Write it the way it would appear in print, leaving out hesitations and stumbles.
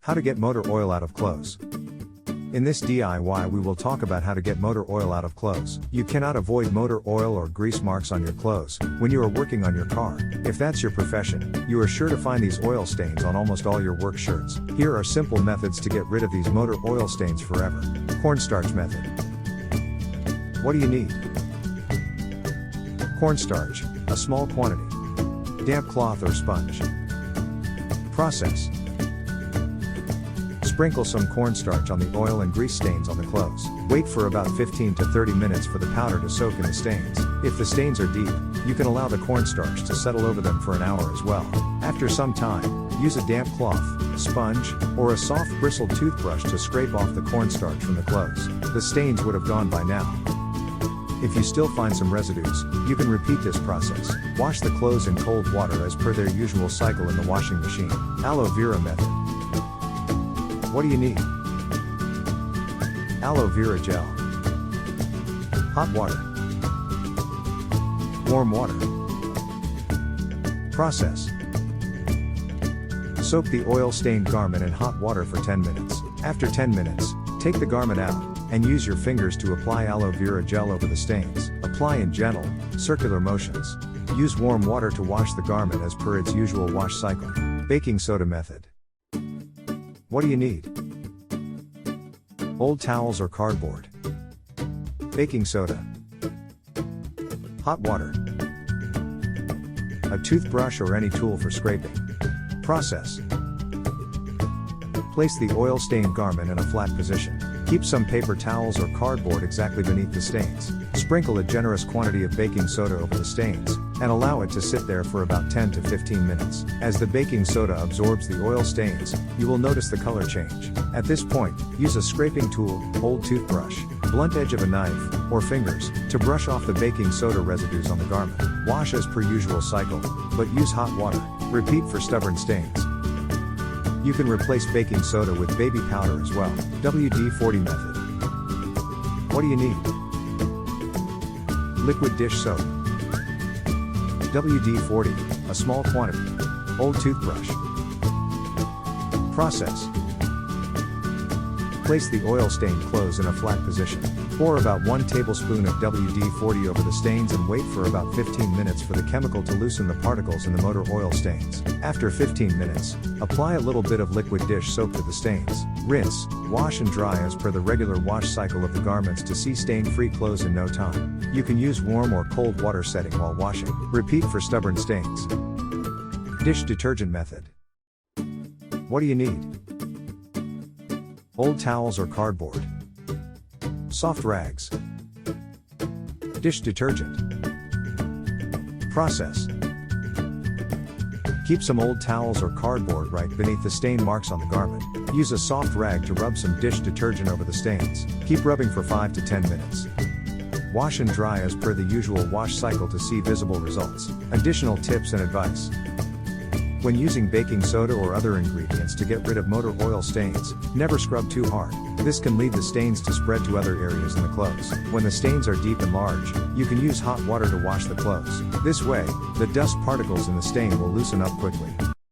How to get motor oil out of clothes. In this DIY we will talk about how to get motor oil out of clothes. You cannot avoid motor oil or grease marks on your clothes when you are working on your car. If that's your profession, you are sure to find these oil stains on almost all your work shirts. Here are simple methods to get rid of these motor oil stains forever. Cornstarch method. What do you need? Cornstarch, a small quantity. Damp cloth or sponge. Process. Sprinkle some cornstarch on the oil and grease stains on the clothes. Wait for about 15 to 30 minutes for the powder to soak in the stains. If the stains are deep, you can allow the cornstarch to settle over them for an hour as well. After some time, use a damp cloth, sponge, or a soft bristled toothbrush to scrape off the cornstarch from the clothes. The stains would have gone by now. If you still find some residues, you can repeat this process. Wash the clothes in cold water as per their usual cycle in the washing machine. Aloe vera method. What do you need? Aloe vera gel. Hot water. Warm water. Process. Soak the oil-stained garment in hot water for 10 minutes. After 10 minutes, take the garment out, and use your fingers to apply aloe vera gel over the stains. Apply in gentle, circular motions. Use warm water to wash the garment as per its usual wash cycle. Baking soda method. What do you need? Old towels or cardboard. Baking soda. Hot water. A toothbrush or any tool for scraping. Process. Place the oil-stained garment in a flat position. Keep some paper towels or cardboard exactly beneath the stains. Sprinkle a generous quantity of baking soda over the stains, and allow it to sit there for about 10 to 15 minutes. As the baking soda absorbs the oil stains, you will notice the color change. At this point, use a scraping tool, old toothbrush, blunt edge of a knife, or fingers, to brush off the baking soda residues on the garment. Wash as per usual cycle, but use hot water. Repeat for stubborn stains. You can replace baking soda with baby powder as well. WD-40 method. What do you need? Liquid dish soap. WD-40, a small quantity. Old toothbrush. Process. Place the oil-stained clothes in a flat position. Pour about 1 tablespoon of WD-40 over the stains and wait for about 15 minutes for the chemical to loosen the particles in the motor oil stains. After 15 minutes, apply a little bit of liquid dish soap to the stains. Rinse, wash and dry as per the regular wash cycle of the garments to see stain-free clothes in no time. You can use warm or cold water setting while washing. Repeat for stubborn stains. Dish detergent method. What do you need? Old towels or cardboard. Soft rags. Dish detergent. Process. Keep some old towels or cardboard right beneath the stain marks on the garment. Use a soft rag to rub some dish detergent over the stains. Keep rubbing for 5 to 10 minutes. Wash and dry as per the usual wash cycle to see visible results. Additional tips and advice. When using baking soda or other ingredients to get rid of motor oil stains, never scrub too hard. This can lead the stains to spread to other areas in the clothes. When the stains are deep and large, you can use hot water to wash the clothes. This way, the dust particles in the stain will loosen up quickly.